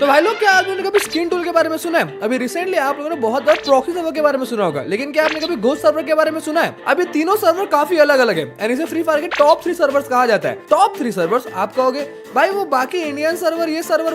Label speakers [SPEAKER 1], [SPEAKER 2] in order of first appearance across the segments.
[SPEAKER 1] तो भाई लोग, क्या आप लोगों ने कभी स्किन टूल के बारे में सुना है? अभी रिसेंटली आप लोगों ने बहुत बार प्रॉक्सी सर्वर के बारे में सुना होगा, लेकिन क्या आपने कभी घोस्ट सर्वर के बारे में सुना है? अब ये तीनों सर्वर काफी अलग अलग है एंड इसे फ्री फायर के टॉप 3 सर्वर्स कहा जाता है। टॉप 3 सर्वर्स आप कहोगे भाई वो बाकी इंडियन सर्वर, ये सर्वर,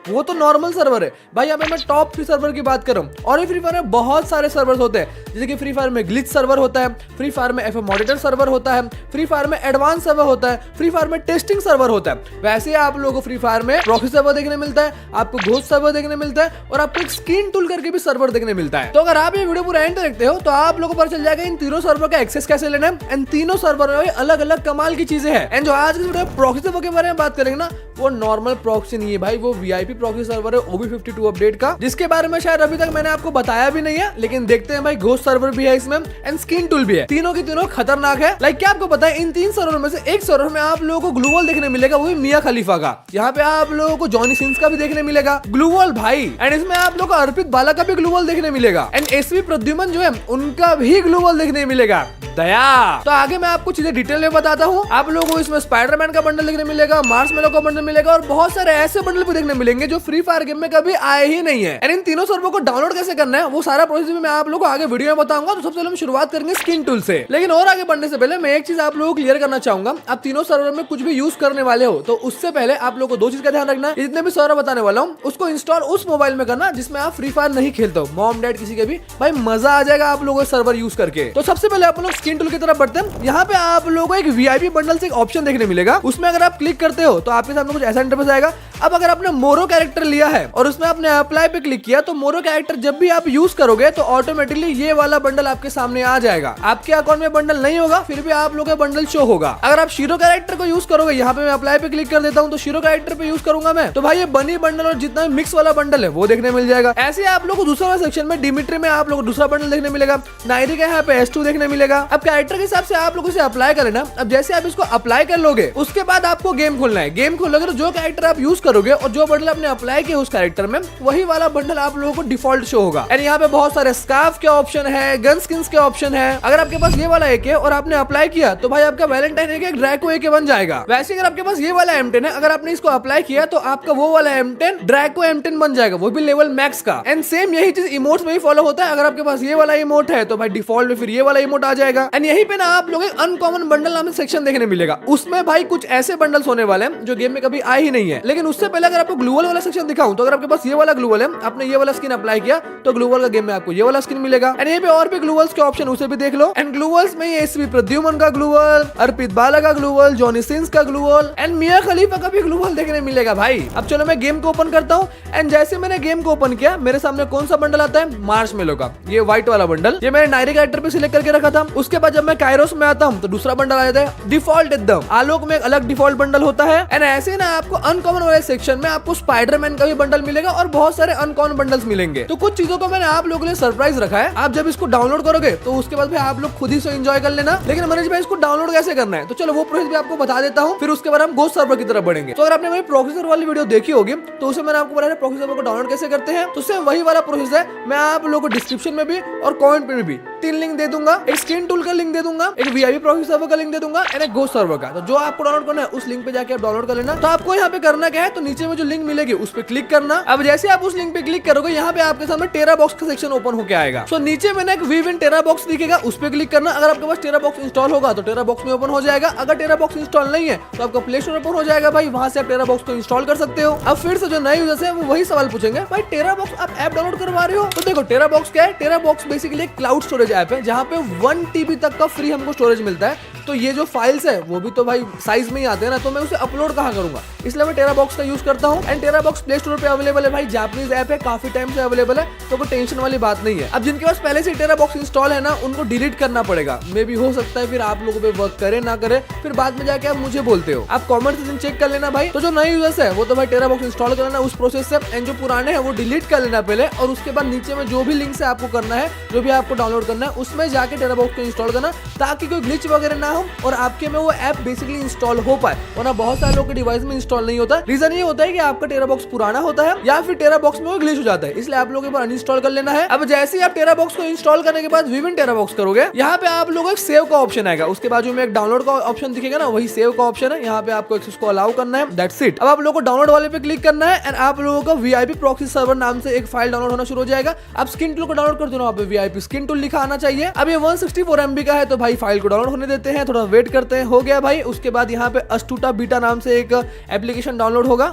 [SPEAKER 1] वो तो नॉर्मल सर्वर है। भाई यहाँ पे मैं टॉप 3 सर्वर की बात कर रहा हूँ। और ये फ्री फायर में बहुत सारे सर्वर्स होते हैं, जैसे कि फ्री फायर में ग्लिच सर्वर होता है, फ्री फायर में एफएम मॉनिटर सर्वर होता है, फ्री फायर में एडवांस सर्वर होता है, फ्री फायर में टेस्टिंग सर्वर होता है। वैसे आप लोगों को फ्री फायर में प्रॉक्सी सर्वर देखने मिलता है, आपको घोस्ट सर्वर देखने मिलता है और आपको एक स्किन टूल करके भी सर्वर देखने मिलता है। तो अगर आप ये वीडियो पूरा एंड देखते हो तो आप लोगों को पता चल जाएगा इन तीनों सर्वर का एक्सेस कैसे लेना है एंड तीनों सर्वर में अलग अलग कमाल की चीजें हैं। एंड जो आज की वीडियो प्रॉक्सी सर्वर के बारे में बात करेंगे ना, वो नॉर्मल प्रॉक्सी नहीं है भाई, वो वीआईपी प्रॉक्सी सर्वर है OB52 अपडेट का, जिसके बारे में शायद अभी तक मैंने आपको बताया भी नहीं है। लेकिन देखते हैं भाई, घोस्ट सर्वर भी है इसमें एंड स्किन टूल भी है। तीनों की तीनों खतरनाक है। लाइक क्या आपको पता है, इन 3 सर्वर में से एक सर्वर में आप लोगों को ग्लू वॉल देखने मिलेगा, वो भी मिया खलीफा का। यहाँ पे आप लोगों को जॉनी सिंस का भी देखने मिलेगा ग्लू वॉल भाई, एंड इसमें आप लोगों को अर्पित बाला का भी ग्लू वॉल देखने मिलेगा एंड एसवी प्रद्युमन जो है उनका भी ग्लू वॉल देखने मिलेगा। दया तो आगे मैं आपको चीजें डिटेल में बताता हूँ। आप लोगों को इसमें स्पाइडरमैन का बंडल देखने मिलेगा, मार्शमैलो का बंडल मिलेगा और बहुत सारे ऐसे बंडल भी देखने मिलेंगे जो फ्री फायर गेम में कभी आए ही नहीं है। एंड इन तीनों सर्वर को डाउनलोड कैसे करना है, वो सारा प्रोसेस भी मैं आप लोगों को आगे वीडियो में बताऊंगा। तो सबसे पहले हम शुरुआत करेंगे स्किन टूल से। लेकिन और आगे बढ़ने से पहले मैं एक चीज आप लोगों को क्लियर करना चाहूंगा। आप तीनों सर्वर में कुछ भी यूज करने वाले हो तो उससे पहले आप लोगों को 2 चीज का ध्यान रखना है। जितने भी सर्वर बताने वाला हूँ उसको इंस्टॉल उस मोबाइल में करना जिसमें आप फ्री फायर नहीं खेलते हो, मॉम डैड किसी के भी, भाई मजा आ जाएगा आप लोगों को सर्वर यूज करके। तो सबसे पहले आप लोग स्किन टूल की तरफ बढ़ते हैं। यहाँ पे आप लोगों को एक वीआईपी बंडल से एक ऑप्शन देखने मिलेगा, उसमें अगर आप क्लिक करते हो तो आपके सामने कुछ ऐसा इंटरफेस आएगा। अब अगर आपने मोरो कैरेक्टर लिया है और उसमें आपने अप्लाई पे क्लिक किया तो मोरो कैरेक्टर जब भी आप यूज करोगे तो ऑटोमेटिकली ये वाला बंडल आपके सामने आ जाएगा। आपके अकाउंट में बंडल नहीं होगा, फिर भी आप लोगों का बंडल शो होगा। अगर आप शीरो कैरेक्टर को यूज करोगे, यहाँ पे मैं अप्लाई पे क्लिक कर देता हूँ तो शीरो कैरेक्टर पे यूज करूंगा मैं, तो भाई ये बनी बंडल और जितना मिक्स वाला बंडल है वो देखने मिल जाएगा। ऐसे आप लोग को दूसरा सेक्शन में डिमिट्री में आप लोग दूसरा बंडल देखने मिलेगा, नायरी का यहाँ पे S2 देखने मिलेगा। अब कैरेक्टर के हिसाब से आप लोग इसे अप्लाई कर लेना। अब जैसे आप इसको अप्लाई कर लोगे उसके बाद आपको गेम खोलना है। गेम खोलोगे तो जो कैरेक्टर आप यूज करोगे और जो बंडल आपने अप्लाई किया उस कैरेक्टर में, वही वाला बंडल आप लोगों को डिफॉल्ट शो होगा। एंड यहाँ पे बहुत सारे स्कार्फ के ऑप्शन है, गन स्किन्स के ऑप्शन है। अगर आपके पास ये वाला AK है और आपने अप्लाई किया तो भाई आपका वैलेंटाइन AK ड्रैको AK बन जाएगा। वैसे अगर आपके पास ये वाला M10 है, अगर आपने इसको अप्लाई किया तो आपका वो वाला M10 ड्रैको M10 बन जाएगा, वो भी लेवल मैक्स का। एंड सेम यही चीज इमोट्स में ही फॉलो होता है। अगर आपके पास ये वाला इमोट है तो भाई डिफॉल्ट में फिर ये वाला इमोट आ जाएगा। एंड यहीं पे ना आप लोग एक अनकॉमन बंडल नामक सेक्शन देखने मिलेगा। उसमें भाई कुछ ऐसे बंडल्स होने वाले हैं जो गेम में कभी आए ही नहीं है। लेकिन उससे पहले अगर आपको ग्लू वॉल वाला सेक्शन दिखाऊं तो अगर आपके पास ये वाला ग्लू वॉल है, आपने ये वाला स्किन अप्लाई किया तो ग्लू वॉल का गेम में आपको ये वाला स्किन मिलेगा। एंड ये पे और भी ग्लू वॉल्स के ऑप्शन उसे भी देख लो। एंड ग्लू वॉल्स में एसवी प्रद्युमन का ग्लू वॉल, अर्पित बाला का ग्लू वॉल, जॉनी सिंस का ग्लू वॉल एंड मिया खलीफा का भी ग्लू वॉल देखने मिलेगा भाई। अब चलो मैं गेम को ओपन करता हूँ। एंड जैसे मैंने गेम को ओपन किया मेरे सामने कौन सा बंडल आता है, मार्शमैलो का, ये व्हाइट वाला बंडल। ये मैंने नायरी कैरेक्टर पे सिलेक्ट करके रखा था। उसके बाद जब मैं कायरोस में आता हूँ तो दूसरा बंडल आ जाता है डिफॉल्ट एकदम। आलोक में एक अलग डिफॉल्ट बंडल होता है। एंड ऐसे ना आपको अनकॉमन वाले सेक्शन में आपको स्पाइडरमैन का भी बंडल मिलेगा और बहुत सारे अनकॉमन बंडल्स मिलेंगे। तो कुछ चीजों को मैंने आप लोगों के लिए सरप्राइज रखा है। आप जब इसको डाउनलोड करोगे तो उसके बाद भाई आप लोग खुद ही से एंजॉय कर लेना। लेकिन मनीष भाई इसको डाउनलोड कैसे करना है, तो चलो वो प्रोसेस भी आपको बता देता हूँ, फिर उसके बाद हम घोस्ट सर्वर की तरफ बढ़ेंगे। तो अगर आपने मेरी प्रॉक्सी सर्वर वाली वीडियो देखी होगी तो उसे मैंने आपको बताया प्रॉक्सी सर्वर को डाउनलोड कैसे करते हैं। तो सेम वही वाला प्रोसेस है। मैं आप लोगों को डिस्क्रिप्शन में भी और कमेंट में भी 3 लिंक दे दूंगा। एक स्किन टूल का लिंक दे दूंगा, एक वीआईपी प्रॉक्सी सर्वर का लिंक दे दूंगा एंड एक घोस्ट सर्वर का। तो जो आपको डाउनलोड करना है उस लिंक पे जाके आप डाउनलोड कर लेना। तो आपको यहाँ पे करना क्या है, तो नीचे में जो लिंक मिलेगी उस पे क्लिक करना। अब जैसे आप उस लिंक पे क्लिक करोगे यहाँ पे आपके सामने टेरा बॉक्स का सेक्शन ओपन होकर आएगा। सो नीचे मैंने एक वीव इन टेरा बॉक्स दिखेगा, उस पे क्लिक करना। अगर आपके पास टेरा बॉक्स इंस्टॉल होगा तो टेरा बॉक्स में ओपन हो जाएगा। अगर टेरा बॉक्स इंस्टॉल नहीं है तो आपका प्ले स्टोर ओपन हो जाएगा भाई, वहां से आप टेरा बॉक्स को इंस्टॉल कर सकते हो। अब फिर से जो नए यूजर्स हैं वो वही सवाल पूछेंगे, भाई टेरा बॉक्स आप ऐप डाउनलोड करवा रहे हो? तो देखो टेरा बॉक्स क्या है, टेरा बॉक्स बेसिकली एक क्लाउड स्टोरेज ऐप है जहाँ पे 1 TB तक का फ्री हमको स्टोरेज मिलता है। तो ये जो फाइल्स है वो भी तो भाई साइज में ही आते हैं ना, तो मैं उसे अपलोड कहाँ करूंगा, इसलिए मैं टेरा बॉक्स का यूज करता हूँ। And TeraBox play store पे अवेलेबल है भाई, जापानीज ऐप है, काफी टाइम से अवेलेबल है, तो कोई टेंशन वाली बात नहीं है। अब जिनके पास पहले से टेरा बॉक्स इंस्टॉल है ना, उनको डिलीट करना पड़ेगा। मे भी हो सकता है फिर आप लोगों पे वर्क करे ना करे, फिर बाद में जाके आप मुझे बोलते हो। आप कमेंट सेक्शन चेक कर लेना भाई। तो जो नए यूजर्स है वो तो भाई टेरा बॉक्स इंस्टॉल कर लेना उस प्रोसेस से, एंड जो पुराने हैं वो डिलीट कर लेना पहले, और उसके बाद नीचे में जो भी लिंक से आपको करना है, जो भी आपको डाउनलोड करना है, उसमें जाके टेरा बॉक्स को इंस्टॉल करना, ताकि कोई ग्लिच वगैरह ना बनाया हूँ और आपके में वो ऐप बेसिकली इंस्टॉल हो पाए, वरना बहुत सारे लोग के डिवाइस में इंस्टॉल नहीं होता। रीजन ये होता है कि आपका टेरा बॉक्स पुराना होता है या फिर टेरा बॉक्स में वो ग्लिच हो जाता है, इसलिए आप लोगों को अनइंस्टॉल कर लेना है। अब जैसे ही आप टेरा बॉक्स को इंस्टॉल करने के बाद विविन टेरा बॉक्स करोगे, यहाँ पे आप लोगों को एक सेव का ऑप्शन आएगा, उसके बाजू में एक डाउनलोड का ऑप्शन दिखेगा ना, वही सेव का ऑप्शन है। यहाँ पे आपको एक्सेस को अलाउ करना है, दैट्स इट। अब आप लोगों को डाउनलोड वाले पे क्लिक करना है एंड आप लोगों को वीआईपी प्रॉक्सी सर्वर नाम से एक फाइल डाउनलोड होना शुरू हो जाएगा। आप स्किन टूल को डाउनलोड कर दो, वहाँ पे वीआईपी स्किन टूल लिखा आना चाहिए। अब ये 164 MB का है, तो भाई फाइल को डाउनलोड होने देते हैं, थोड़ा वेट करते हैं। हो गया भाई। उसके बाद यहाँ पे अस्तुटा बीटा नाम से एक एप्लीकेशन डाउनलोड होगा,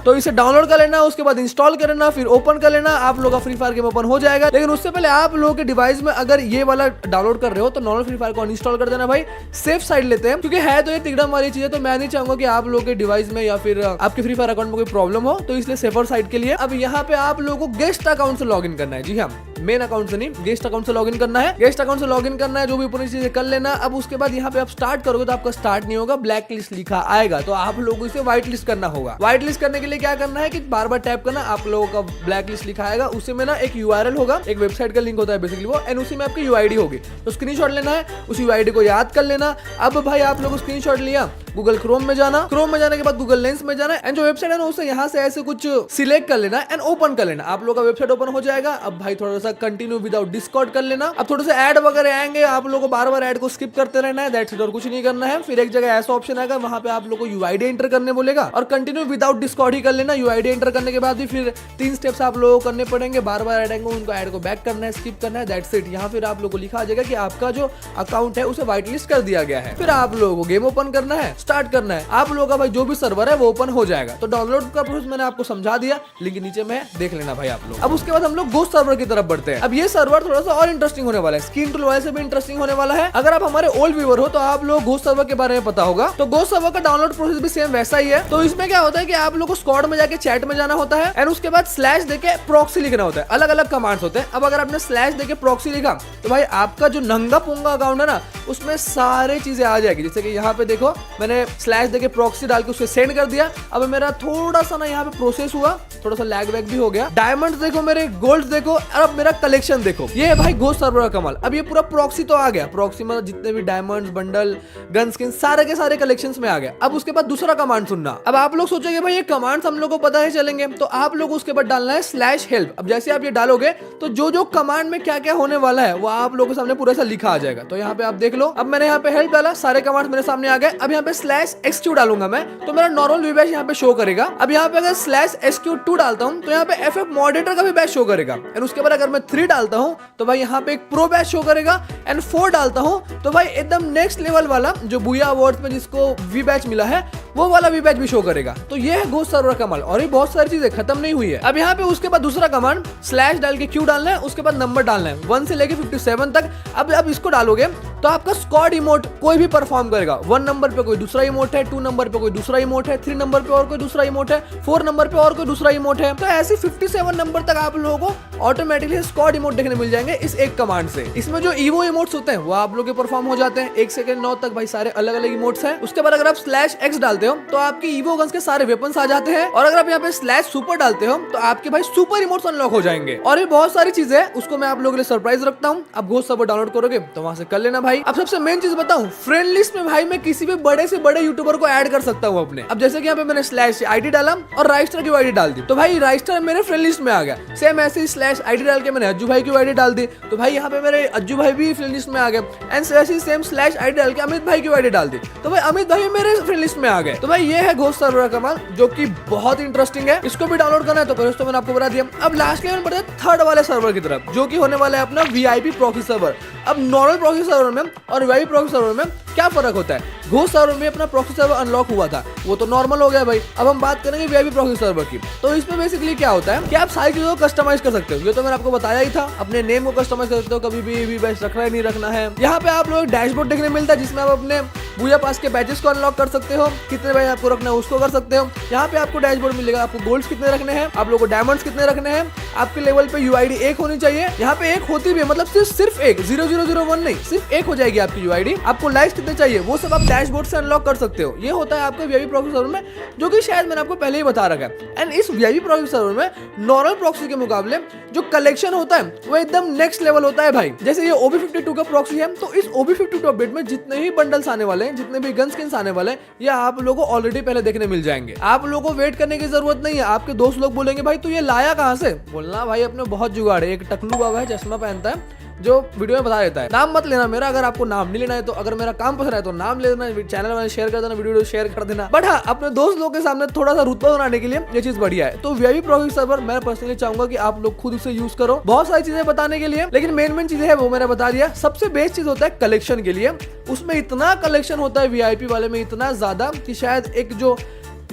[SPEAKER 1] तो इसे डाउनलोड कर लेना, उसके बाद इंस्टॉल कर लेना, फिर ओपन कर लेना, आप लोग का फ्री फायर गेम ओपन हो जाएगा। लेकिन उससे पहले आप लोगों के डिवाइस में अगर ये वाला डाउनलोड कर रहे हो तो नॉर्मल फ्री फायर को अनइंस्टॉल कर देना भाई। सेफ साइड लेते हैं, क्योंकि है तो ये तिगड़म वाली चीज है, तो मैं नहीं चाहूंगा कि आप लोगों के डिवाइस में या फिर आपके फ्री फायर अकाउंट में कोई प्रॉब्लम हो, तो इसलिए सेफर साइड के लिए अब यहाँ पे आप लोगों को गेस्ट अकाउंट से लॉगिन करना है। जी हाँ, मेन अकाउंट से नहीं, गेस्ट अकाउंट से लॉगिन करना है। गेस्ट अकाउंट से लॉगिन करना है, जो भी ऊपर चीजें कर लेना। अब उसके बाद यहाँ पे आप स्टार्ट करोगे तो आपका स्टार्ट नहीं होगा, ब्लैक लिस्ट लिखा आएगा, तो आप लोगों को इसे व्हाइट लिस्ट करना होगा। व्हाइट लिस्ट करने के लिए क्या करना है कि बार बार टैप करना, आप लोगों का ब्लैक लिस्ट लिखा आएगा, उसी में ना एक यूआरएल होगा, एक वेबसाइट का लिंक होता है बेसिकली वो, एंड उसी में आपकी यूआईडी होगी, तो स्क्रीनशॉट लेना है, उस यूआईडी को याद कर लेना। अब भाई आप लोगों को स्क्रीनशॉट लिया, गूगल क्रोम में जाना, क्रोम में जाने के बाद गूगल लेंस में जाना, एंड जो वेबसाइट है ना उसे यहाँ से ऐसे कुछ सिलेक्ट कर लेना एंड ओपन कर लेना, आप लोग का वेबसाइट ओपन हो जाएगा। अब भाई थोड़ा सा कंटिन्यू विदाउट डिस्कॉर्ड कर लेना। अब थोड़े से ऐड वगैरह आएंगे, आप लोगों को बार बार ऐड को स्किप करते रहना है, दैट्स इट, और कुछ नहीं करना है। फिर एक जगह ऐसा ऑप्शन आएगा, वहां पे आप लोग को यूआईडी एंटर करने बोलेगा और कंटिन्यू विदाउट डिस्कॉर्ड ही कर लेना। यूआईडी एंटर करने के बाद भी फिर 3 स्टेप्स आप लोगों को करने पड़ेंगे, बार बार ऐड आएंगे, उनको ऐड को बैक करना है, स्किप करना है, दैट्स इट। यहाँ फिर आप लोग को लिखा आ जाएगा कि आपका जो अकाउंट है उसे व्हाइट लिस्ट कर दिया गया है। फिर आप लोगों को गेम ओपन करना है, स्टार्ट करना है, आप लोगों का भाई जो भी सर्वर है वो ओपन हो जाएगा। तो डाउनलोड का प्रोसेस मैंने आपको समझा दिया, लिंक नीचे में देख लेना भाई आप लोग। अब उसके बाद हम लोग गोस्ट सर्वर की तरफ बढ़ते हैं। अब ये सर्वर थोड़ा सा और इंटरेस्टिंग होने वाला है, स्किन टूल वाले से भी इंटरेस्टिंग होने वाला है। अगर आप हमारे ओल्ड व्यूअर हो तो आप लोग गोस्ट सर्वर के बारे में पता होगा, तो गोस्ट सर्वर का डाउनलोड प्रोसेस भी सेम वैसा ही है। तो इसमें क्या होता है कि आप लोग को स्क्वाड में जाके चैट में जाना होता है एंड उसके बाद स्लैश देके प्रॉक्सी लिखना होता है, अलग अलग कमांड्स होते हैं। अब अगर आपने स्लैश देके प्रॉक्सी लिखा तो भाई आपका जो नंगा पुंगा अकाउंट है ना उसमें सारी चीजें आ जाएगी। जैसे कि यहाँ पे देखो मैंने स्लैश देके प्रॉक्सी डाल के उसे सेंड कर दिया। अब मेरा थोड़ा सा ना यहाँ पे प्रोसेस हुआ, थोड़ा सा लैग वैग भी हो गया। डायमंड्स देखो, मेरे गोल्ड्स देखो, और अब मेरा कलेक्शन देखो। ये है भाई गोस्ट सर्वर का कमाल। अब ये पूरा प्रॉक्सी तो आ गया, प्रॉक्सी में जितने भी डायमंड्स, बंडल, गन स्किन सारे के सारे कलेक्शंस में आ गया। अब उसके बाद दूसरा कमांड सुनना। अब आप लोग सोचोगे भाई ये कमांड्स हम लोग को पता है चलेंगे, तो आप लोग उसके बाद डालना है स्लैश हेल्प। अब जैसे आप ये डालोगे तो जो जो कमांड में क्या क्या होने वाला है वो आप लोगों के सामने पूरा सा लिखा आ जाएगा। तो यहाँ पे आप देख लो, अब मैंने यहाँ पे हेल्प डाला, सारे कमांड्स मेरे सामने आ गए। अब यहाँ पे स्लैश एक्सक्यू डालूंगा मैं, तो मेरा नॉर्मल वी बैच यहाँ पे शो करेगा। अब यहाँ पे अगर स्लैश SQ2 डालता हूँ तो यहाँ पे FF मॉडरेटर का भी बैच शो करेगा। एंड उसके बाद अगर मैं 3 डालता हूँ तो भाई यहाँ पे एक प्रो बैच शो करेगा। एंड 4 डालता हूँ तो भाई एकदम नेक्स्ट लेवल वाला जो बुया अवार्ड्स में जिसको वी बैच मिला है वो वाला वी बैच भी शो करेगा। तो ये है गोस्ट सर्वर का कमाल। और ये बहुत सारी चीजें खत्म नहीं हुई है। अब यहाँ पे उसके बाद दूसरा कमांड स्लैश डाल के क्यू डालना है, उसके बाद नंबर डालना है 1 से लेके 57 तक। अब इसको डालोगे तो आपका स्क्वाड इमोट कोई भी परफॉर्म करेगा। 1 नंबर पे कोई दूसरा इमोट है, 2 नंबर पे कोई दूसरा इमोट है, 3 नंबर पे और कोई दूसरा इमोट है, 4 नंबर पे और कोई दूसरा इमोट है। तो ऐसे 57 नंबर तक आप लोगों को ऑटोमेटिकली स्क्वाड इमोट देखने मिल जाएंगे इस एक कमांड से। इसमें जो ईवो इमोट्स होते हैं वो आप लोग के परफॉर्म हो जाते हैं 1 सेकंड 9 तक भाई, सारे अलग अलग इमोट्स हैं। उसके बाद अगर आप स्लैश एक्स डालते हो तो आपकी ईवो गन्स के सारे वेपन्स आ जाते हैं। और अगर आप यहाँ पे स्लैश सुपर डालते हो तो आपके भाई सुपर इमोट्स अनलॉक हो जाएंगे। और ये बहुत सारी चीजें है, उसको मैं आप लोगों के लिए सरप्राइज रखता हूँ। आप गोस्ट सर्वर डाउनलोड करोगे तो वहां से कर लेना भाई। अब सबसे मेन चीज बताऊं, फ्रेंड लिस्ट में भाई मैं किसी भी बड़े से बड़े यूट्यूबर को ऐड कर सकता हूं अपने। अब जैसे कि यहाँ पे मैंने स्लैश आईडी डाला और राइस्टर की आईडी डाल दी, तो भाई राइस्टर मेरे फ्रेंड लिस्ट में आ गया। सेम ऐसे ही स्लैश आईडी डाल के मैंने अज्जू भाई की आईडी डाल दी, तो भाई यहाँ पे मेरे अज्जू भाई भी फ्रेंड लिस्ट में आ गए। एंड ऐसे ही सेम स्लैश आईडी डाल के अमित भाई की आईडी डाल दी, तो भाई अमित भाई मेरे फ्रेंड लिस्ट में आ गए। तो भाई ये है गोस्ट सर्वर का कमाल, जो कि बहुत इंटरेस्टिंग है। इसको भी डाउनलोड करना है तो मैंने आपको बता दिया। अब लास्ट में बढ़ते हैं थर्ड वाले सर्वर की तरफ, जो कि होने वाला है अपना वीआईपी प्रॉक्सी सर्वर। अब नॉर्मल प्रॉक्सी सर्वर में और वीआईपी प्रॉक्सी सर्वर में क्या फर्क होता है? घोस्ट सर्वर में अपना प्रॉक्सी सर्वर अनलॉक हुआ था, वो तो नॉर्मल हो गया भाई। अब हम बात करेंगे वीआईपी प्रॉक्सी सर्वर की। तो इसमें बेसिकली क्या होता है कि आप सारी चीजों को कस्टमाइज कर सकते हो। ये तो मैंने आपको बताया ही था, अपने नेम को कस्टमाइज कर सकते हो, कभी भी बैच रखना है नहीं रखना है। यहाँ पे आप लोग डैशबोर्ड देखने मिलता है जिसमें आप अपने बुया पास के बैचेस को अनलॉक कर सकते हो, कितने बैच आपको रखना है उसको कर सकते हो। यहाँ पे आपको डैशबोर्ड मिलेगा, आपको गोल्ड्स कितने रखने हैं, आप लोगों को डायमंड्स कितने रखने हैं, आपके लेवल पे यूआईडी 1 होनी चाहिए। यहाँ पे 1 होती भी है, मतलब सिर्फ 1 0001 नहीं, सिर्फ 1 हो जाएगी आपकी यूआईडी। आपको लाइक्स करते चाहिए वो सब आप डैशबोर्ड से अनलॉक कर सकते हो। ये होता है आपके वीआईपी प्रॉक्सी सर्वर में, जो कि शायद मैंने आपको पहले ही बता रखा है। एंड इस वीआईपी प्रॉक्सी सर्वर में नॉर्मल प्रॉक्सी के मुकाबले जो कलेक्शन होता है वो एकदम नेक्स्ट लेवल होता है भाई। जैसे ये OB52 का प्रॉक्सी है, तो इस OB52 अपडेट में जितने ही बंडल्स आने वाले हैं, जितने भी गन स्किन्स आने वाले हैं, ये आप लोगों को ऑलरेडी पहले देखने मिल जाएंगे। आप लोगों को वेट करने की जरूरत नहीं है। आपके दोस्त लोग बोलेंगे भाई तू ये लाया कहां से, बोलना भाई अपने बहुत जुगाड़ है। एक टकलू बाबा है, चश्मा पहनता है, जो वीडियो में बता देता है। नाम मत लेना मेरा, अगर आपको नाम नहीं लेना है तो, अगर मेरा काम पसंद है तो नाम ले देना, चैनल में शेयर कर देना, वीडियो शेयर कर देना। बट हाँ, अपने दोस्त लोगों के सामने थोड़ा सा रुतबा बनाने के लिए ये चीज बढ़िया है। तो वीआईपी प्रॉक्सी सर्वर मैं पर्सनली चाहूंगा कि आप लोग खुद उसे यूज करो। बहुत सारी चीजें बताने के लिए, लेकिन मेन चीजें है वो मैंने बता दिया। सबसे बेस्ट चीज होता है कलेक्शन के लिए। उसमें इतना कलेक्शन होता है वीआईपी वाले में, इतना ज्यादा कि शायद एक जो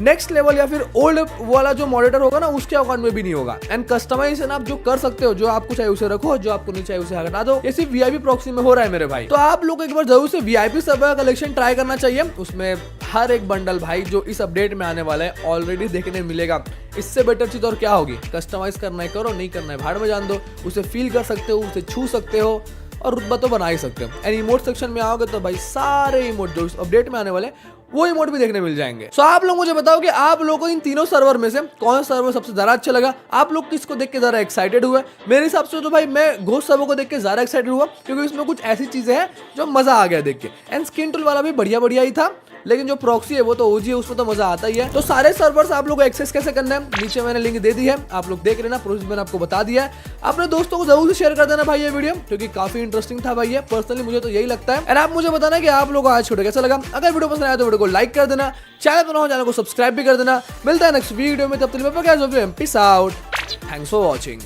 [SPEAKER 1] नेक्स्ट लेवल या फिर ओल्ड वाला जो मॉनिटर होगा ना, उसके अकाउंट में भी नहीं होगा। एंड कस्टमाइजेशन आप जो कर सकते हो, जो आपको चाहिए उसे रखो, जो आपको नहीं चाहिए उसे हटा दो। ये सिर्फ वीआईपी प्रॉक्सी में हो रहा है मेरे भाई। तो आप लोग एक बार जरूर से वीआईपी सर्वर का कलेक्शन ट्राई करना चाहिए। उसमें हर एक बंडल भाई जो इस अपडेट में आने वाला है ऑलरेडी देखने मिलेगा। इससे बेटर चीज और क्या होगी। कस्टमाइज करना है करो, नहीं करना है भाड़ में जान दो। उसे फील कर सकते हो, उसे छू सकते हो और रुतबा तो बना ही सकते हो। एंड इमोट सेक्शन में आओगे तो भाई सारे इमोट जो इस अपडेट में आने वाले वो इमोट भी देखने मिल जाएंगे। सो आप लोग मुझे बताओ कि आप लोगों को इन तीनों सर्वर में से कौन सा सर्वर सबसे ज्यादा अच्छा लगा। आप लोग किसको देख के ज्यादा एक्साइटेड हुए। मेरे हिसाब से तो भाई मैं घोस्ट सर्वर को देख के ज्यादा एक्साइटेड हुआ, क्योंकि इसमें कुछ ऐसी चीजें हैं जो मजा आ गया देख के। एंड स्किन टूल वाला भी बढ़िया ही था, लेकिन जो प्रॉक्सी है वो तो ओजी है, उसमें तो मजा आता ही है। तो सारे सर्वर्स आप लोग को एक्सेस कैसे करना है नीचे मैंने लिंक दे दी है, आप लोग देख लेना। प्रोसेस मैंने आपको बता दिया है। अपने दोस्तों को जरूर से शेयर कर देना भाई ये वीडियो, क्योंकि काफी इंटरेस्टिंग था भाई ये। पर्सनली मुझे तो यही लगता है। एंड आप मुझे बताना कि आप लोगों को आज वीडियो कैसा लगा। अगर वीडियो पसंद आया तो वीडियो को लाइक कर देना, चैनल को सब्सक्राइब भी कर देना। मिलता है नेक्स्ट वीडियो में, तब तक peace out. Thanks for watching.